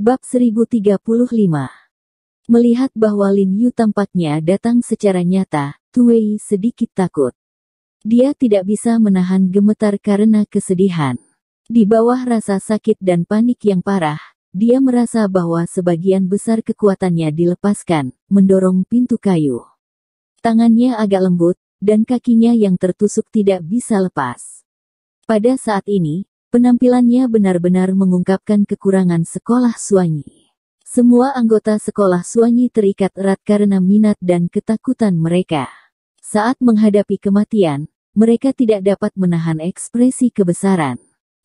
Bab 1035. Melihat bahwa Lin Yu tampaknya datang secara nyata, Tu Wei sedikit takut. Dia tidak bisa menahan gemetar karena kesedihan. Di bawah rasa sakit dan panik yang parah, dia merasa bahwa sebagian besar kekuatannya dilepaskan, mendorong pintu kayu. Tangannya agak lembut, dan kakinya yang tertusuk tidak bisa lepas. Pada saat ini, penampilannya benar-benar mengungkapkan kekurangan sekolah Suanyi. Semua anggota sekolah Suanyi terikat erat karena minat dan ketakutan mereka. Saat menghadapi kematian, mereka tidak dapat menahan ekspresi kebesaran.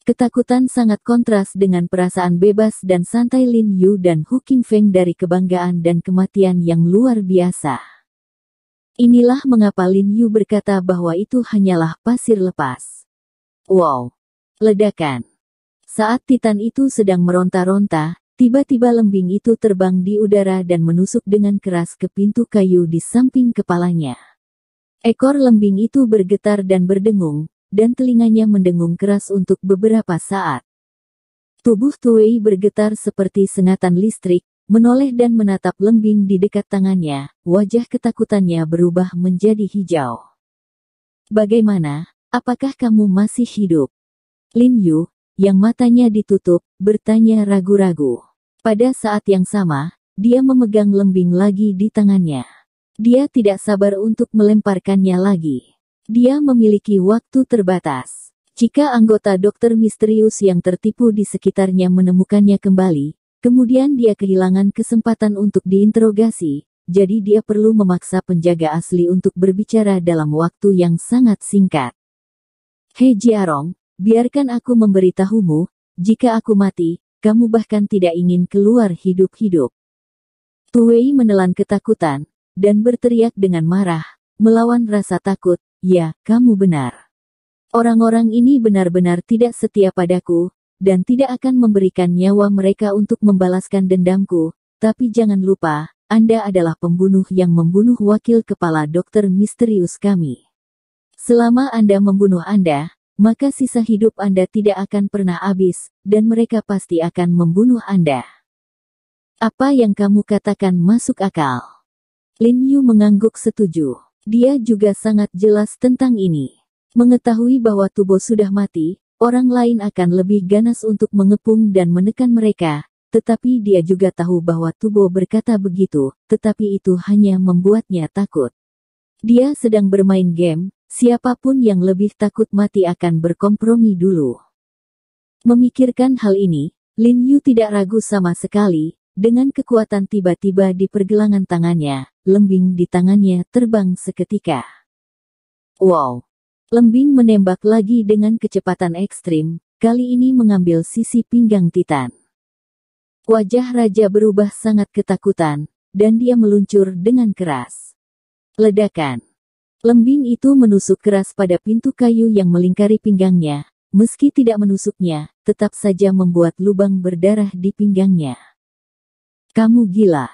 Ketakutan sangat kontras dengan perasaan bebas dan santai Lin Yu dan Hu Qingfeng dari kebanggaan dan kematian yang luar biasa. Inilah mengapa Lin Yu berkata bahwa itu hanyalah pasir lepas. Wow! Ledakan. Saat Titan itu sedang meronta-ronta, tiba-tiba lembing itu terbang di udara dan menusuk dengan keras ke pintu kayu di samping kepalanya. Ekor lembing itu bergetar dan berdengung, dan telinganya mendengung keras untuk beberapa saat. Tubuh Tu Wei bergetar seperti sengatan listrik, menoleh dan menatap lembing di dekat tangannya, wajah ketakutannya berubah menjadi hijau. Bagaimana? Apakah kamu masih hidup? Lin Yu, yang matanya ditutup, bertanya ragu-ragu. Pada saat yang sama, dia memegang lembing lagi di tangannya. Dia tidak sabar untuk melemparkannya lagi. Dia memiliki waktu terbatas. Jika anggota dokter misterius yang tertipu di sekitarnya menemukannya kembali, kemudian dia kehilangan kesempatan untuk diinterogasi, jadi dia perlu memaksa penjaga asli untuk berbicara dalam waktu yang sangat singkat. He Jiarong, biarkan aku memberitahumu, jika aku mati, kamu bahkan tidak ingin keluar hidup-hidup. Tu Wei menelan ketakutan, dan berteriak dengan marah, melawan rasa takut, ya, kamu benar. Orang-orang ini benar-benar tidak setia padaku, dan tidak akan memberikan nyawa mereka untuk membalaskan dendamku, tapi jangan lupa, Anda adalah pembunuh yang membunuh wakil kepala dokter misterius kami. Selama Anda membunuh Anda, maka sisa hidup Anda tidak akan pernah habis, dan mereka pasti akan membunuh Anda. Apa yang kamu katakan masuk akal. Lin Yu mengangguk setuju. Dia juga sangat jelas tentang ini. Mengetahui bahwa Tubo sudah mati, orang lain akan lebih ganas untuk mengepung dan menekan mereka, tetapi dia juga tahu bahwa Tubo berkata begitu, tetapi itu hanya membuatnya takut. Dia sedang bermain game. Siapapun yang lebih takut mati akan berkompromi dulu. Memikirkan hal ini, Lin Yu tidak ragu sama sekali, dengan kekuatan tiba-tiba di pergelangan tangannya, lembing di tangannya terbang seketika. Wow! Lembing menembak lagi dengan kecepatan ekstrim, kali ini mengambil sisi pinggang Titan. Wajah raja berubah sangat ketakutan, dan dia meluncur dengan keras. Ledakan. Lembing itu menusuk keras pada pintu kayu yang melingkari pinggangnya, meski tidak menusuknya, tetap saja membuat lubang berdarah di pinggangnya. Kamu gila.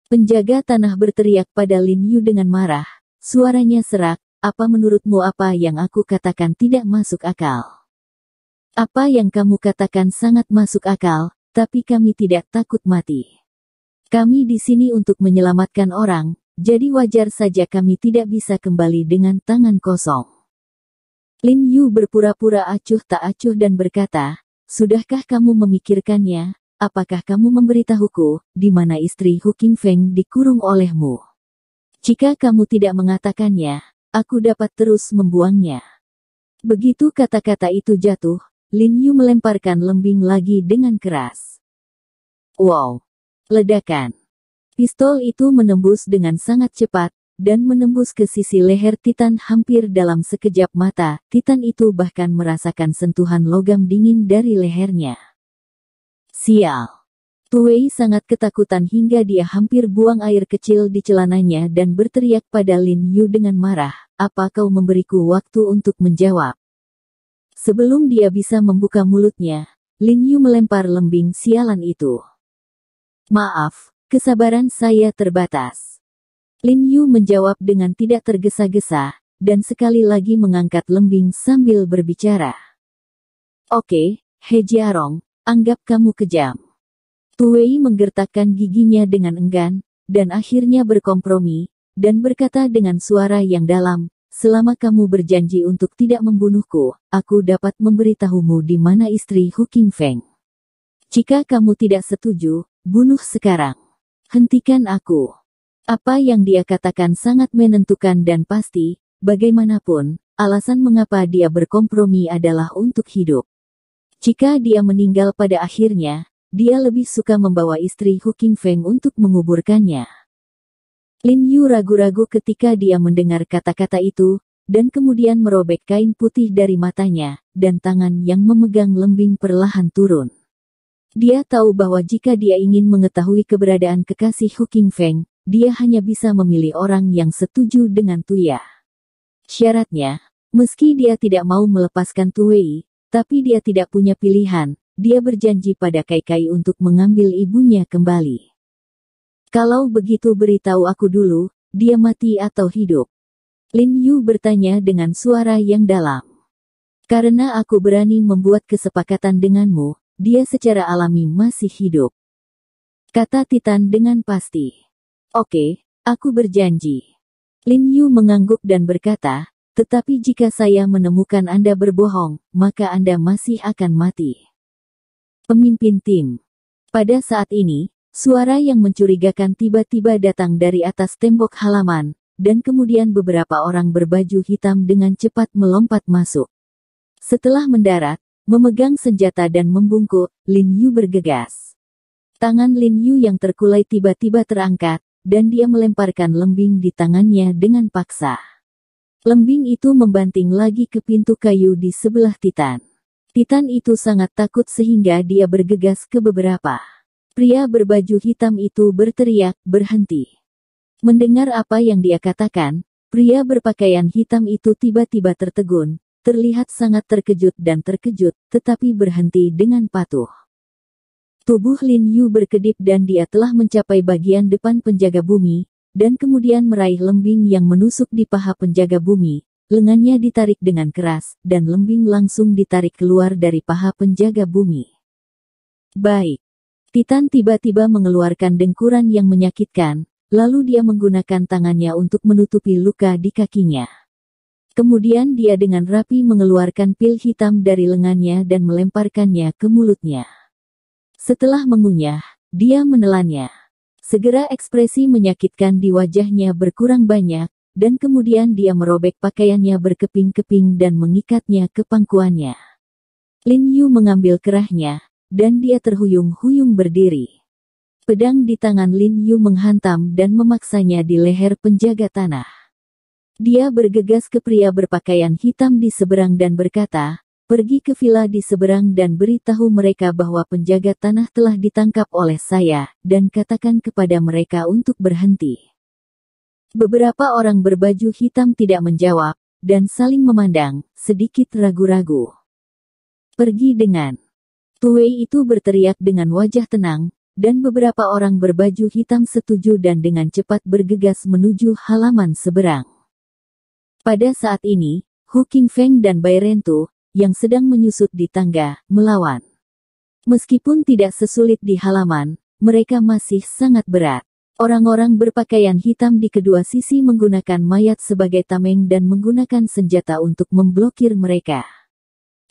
Penjaga tanah berteriak pada Lin Yu dengan marah, suaranya serak, apa menurutmu apa yang aku katakan tidak masuk akal? Apa yang kamu katakan sangat masuk akal, tapi kami tidak takut mati. Kami di sini untuk menyelamatkan orang. Jadi wajar saja kami tidak bisa kembali dengan tangan kosong. Lin Yu berpura-pura acuh tak acuh dan berkata, sudahkah kamu memikirkannya? Apakah kamu memberitahuku, di mana istri Hu Qingfeng dikurung olehmu? Jika kamu tidak mengatakannya, aku dapat terus membuangnya. Begitu kata-kata itu jatuh, Lin Yu melemparkan lembing lagi dengan keras. Wow! Ledakan. Pistol itu menembus dengan sangat cepat, dan menembus ke sisi leher Titan hampir dalam sekejap mata. Titan itu bahkan merasakan sentuhan logam dingin dari lehernya. Sial! Tu Wei sangat ketakutan hingga dia hampir buang air kecil di celananya dan berteriak pada Lin Yu dengan marah, apa kau memberiku waktu untuk menjawab? Sebelum dia bisa membuka mulutnya, Lin Yu melempar lembing sialan itu. Maaf. Kesabaran saya terbatas. Lin Yu menjawab dengan tidak tergesa-gesa, dan sekali lagi mengangkat lembing sambil berbicara. Oke, He Jiarong, anggap kamu kejam. Tuwei menggertakkan giginya dengan enggan, dan akhirnya berkompromi, dan berkata dengan suara yang dalam, selama kamu berjanji untuk tidak membunuhku, aku dapat memberitahumu di mana istri Hu Qingfeng. Jika kamu tidak setuju, bunuh sekarang. Hentikan aku. Apa yang dia katakan sangat menentukan dan pasti, bagaimanapun, alasan mengapa dia berkompromi adalah untuk hidup. Jika dia meninggal pada akhirnya, dia lebih suka membawa istri Hu Qingfeng untuk menguburkannya. Lin Yu ragu-ragu ketika dia mendengar kata-kata itu, dan kemudian merobek kain putih dari matanya, dan tangan yang memegang lembing perlahan turun. Dia tahu bahwa jika dia ingin mengetahui keberadaan kekasih Hu Qingfeng, dia hanya bisa memilih orang yang setuju dengan Tuya. Syaratnya, meski dia tidak mau melepaskan Tuwei, tapi dia tidak punya pilihan. Dia berjanji pada Kai Kai untuk mengambil ibunya kembali. Kalau begitu beritahu aku dulu, dia mati atau hidup? Lin Yu bertanya dengan suara yang dalam. Karena aku berani membuat kesepakatan denganmu, dia secara alami masih hidup. Kata Titan dengan pasti. Oke, aku berjanji. Lin Yu mengangguk dan berkata, tetapi jika saya menemukan Anda berbohong, maka Anda masih akan mati. Pemimpin tim. Pada saat ini, suara yang mencurigakan tiba-tiba datang dari atas tembok halaman, dan kemudian beberapa orang berbaju hitam dengan cepat melompat masuk. Setelah mendarat, memegang senjata dan membungkuk, Lin Yu bergegas. Tangan Lin Yu yang terkulai tiba-tiba terangkat, dan dia melemparkan lembing di tangannya dengan paksa. Lembing itu membanting lagi ke pintu kayu di sebelah Titan. Titan itu sangat takut sehingga dia bergegas ke beberapa. Pria berbaju hitam itu berteriak, berhenti. Mendengar apa yang dia katakan, pria berpakaian hitam itu tiba-tiba tertegun, terlihat sangat terkejut dan terkejut, tetapi berhenti dengan patuh. Tubuh Lin Yu berkedip dan dia telah mencapai bagian depan penjaga bumi, dan kemudian meraih lembing yang menusuk di paha penjaga bumi. Lengannya ditarik dengan keras, dan lembing langsung ditarik keluar dari paha penjaga bumi. Baik. Titan tiba-tiba mengeluarkan dengkuran yang menyakitkan, lalu dia menggunakan tangannya untuk menutupi luka di kakinya. Kemudian dia dengan rapi mengeluarkan pil hitam dari lengannya dan melemparkannya ke mulutnya. Setelah mengunyah, dia menelannya. Segera ekspresi menyakitkan di wajahnya berkurang banyak, dan kemudian dia merobek pakaiannya berkeping-keping dan mengikatnya ke pangkuannya. Lin Yu mengambil kerahnya, dan dia terhuyung-huyung berdiri. Pedang di tangan Lin Yu menghantam dan memaksanya di leher penjaga tanah. Dia bergegas ke pria berpakaian hitam di seberang dan berkata, pergi ke villa di seberang dan beritahu mereka bahwa penjaga tanah telah ditangkap oleh saya, dan katakan kepada mereka untuk berhenti. Beberapa orang berbaju hitam tidak menjawab, dan saling memandang, sedikit ragu-ragu. Pergi dengan. Tuwei itu berteriak dengan wajah tenang, dan beberapa orang berbaju hitam setuju dan dengan cepat bergegas menuju halaman seberang. Pada saat ini, Hu Qingfeng dan Bai Rentu, yang sedang menyusut di tangga, melawan. Meskipun tidak sesulit di halaman, mereka masih sangat berat. Orang-orang berpakaian hitam di kedua sisi menggunakan mayat sebagai tameng dan menggunakan senjata untuk memblokir mereka.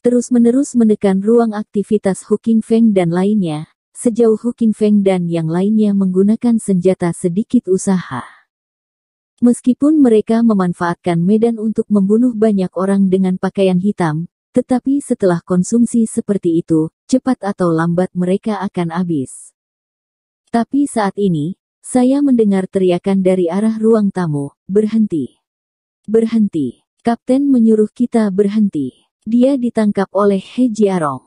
Terus-menerus menekan ruang aktivitas Hu Qingfeng dan lainnya, sejauh Hu Qingfeng dan yang lainnya menggunakan senjata sedikit usaha. Meskipun mereka memanfaatkan medan untuk membunuh banyak orang dengan pakaian hitam, tetapi setelah konsumsi seperti itu, cepat atau lambat mereka akan habis. Tapi saat ini, saya mendengar teriakan dari arah ruang tamu, berhenti. Berhenti. Kapten menyuruh kita berhenti. Dia ditangkap oleh He Jiarong.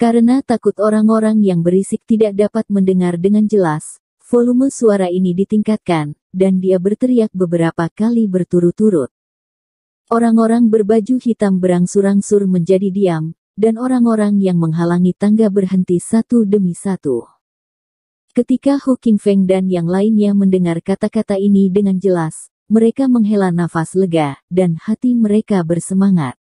Karena takut orang-orang yang berisik tidak dapat mendengar dengan jelas, volume suara ini ditingkatkan, dan dia berteriak beberapa kali berturut-turut. Orang-orang berbaju hitam berangsur-angsur menjadi diam, dan orang-orang yang menghalangi tangga berhenti satu demi satu. Ketika Hu Qingfeng dan yang lainnya mendengar kata-kata ini dengan jelas, mereka menghela nafas lega, dan hati mereka bersemangat.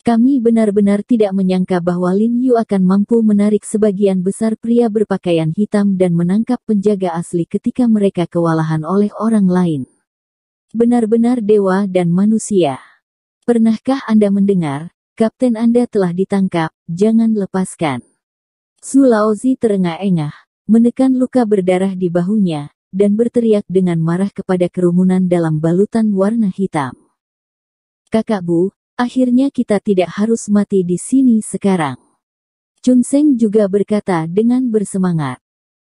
Kami benar-benar tidak menyangka bahwa Lin Yu akan mampu menarik sebagian besar pria berpakaian hitam dan menangkap penjaga asli ketika mereka kewalahan oleh orang lain. Benar-benar dewa dan manusia. Pernahkah Anda mendengar, Kapten Anda telah ditangkap, jangan lepaskan. Su Laozi terengah-engah, menekan luka berdarah di bahunya, dan berteriak dengan marah kepada kerumunan dalam balutan warna hitam. Kakak Bu, akhirnya kita tidak harus mati di sini sekarang. Chun Seng juga berkata dengan bersemangat.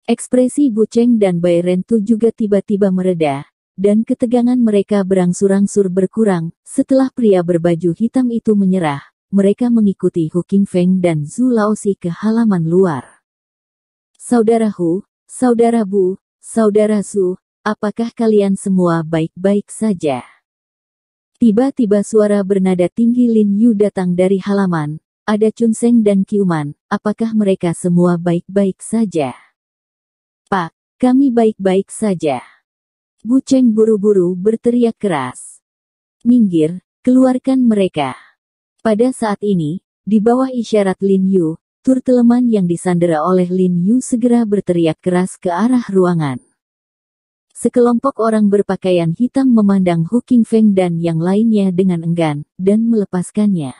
Ekspresi Bu Cheng dan Bai Rentu juga tiba-tiba mereda, dan ketegangan mereka berangsur-angsur berkurang. Setelah pria berbaju hitam itu menyerah, mereka mengikuti Hu Qingfeng dan Zhu Laozi ke halaman luar. Saudara Hu, Saudara Bu, Saudara Zhu, apakah kalian semua baik-baik saja? Tiba-tiba suara bernada tinggi Lin Yu datang dari halaman. Ada Chun Seng dan Qiuman, apakah mereka semua baik-baik saja? Pak, kami baik-baik saja. Bu Cheng buru-buru berteriak keras. Minggir, keluarkan mereka. Pada saat ini, di bawah isyarat Lin Yu, Turteleman yang disandera oleh Lin Yu segera berteriak keras ke arah ruangan. Sekelompok orang berpakaian hitam memandang Hu Qingfeng dan yang lainnya dengan enggan, dan melepaskannya.